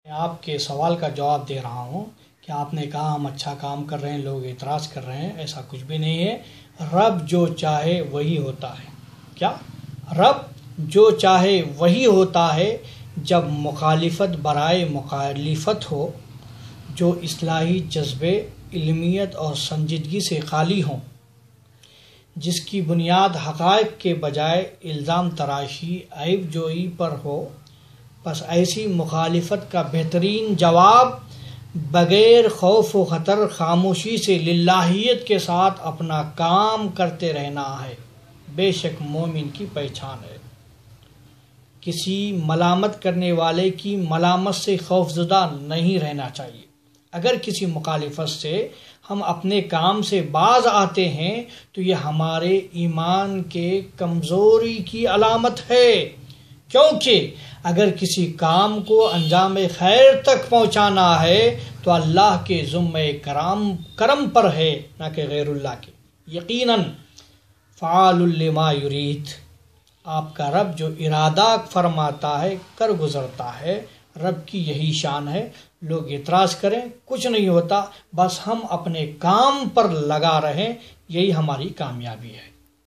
میں آپ کے سوال کا جواب دے رہا ہوں کہ آپ نے کہا ہم اچھا کام کر رہے ہیں، لوگ اعتراض کر رہے ہیں. ایسا کچھ بھی نہیں ہے. رب جو چاہے وہی ہوتا ہے. کیا؟ رب جو چاہے وہی ہوتا ہے. جب مخالفت برائے مخالفت ہو، جو اصلاحی جذبے، علمیت اور سنجیدگی سے خالی ہوں، جس کی بنیاد حقائق کے بجائے الزام تراشی، عیب جوئی پر ہو، بس ایسی مخالفت کا بہترین جواب بغیر خوف و خطر خاموشی سے للہیت کے ساتھ اپنا کام کرتے رہنا ہے. بے شک مومن کی پہچان ہے. کسی ملامت کرنے والے کی ملامت سے خوفزدہ نہیں رہنا چاہیے. اگر کسی مخالفت سے ہم اپنے کام سے باز آتے ہیں تو یہ ہمارے ایمان کے کمزوری کی علامت ہے، کیونکہ اگر کسی کام کو انجام خیر تک پہنچانا ہے تو اللہ کے ذمہ کرم پر ہے، نہ کہ غیر اللہ کے. یقیناً فعال لما یرید، آپ کا رب جو ارادہ فرماتا ہے کر گزرتا ہے. رب کی یہی شان ہے. لوگ اعتراض کریں، کچھ نہیں ہوتا، بس ہم اپنے کام پر لگا رہیں، یہی ہماری کامیابی ہے.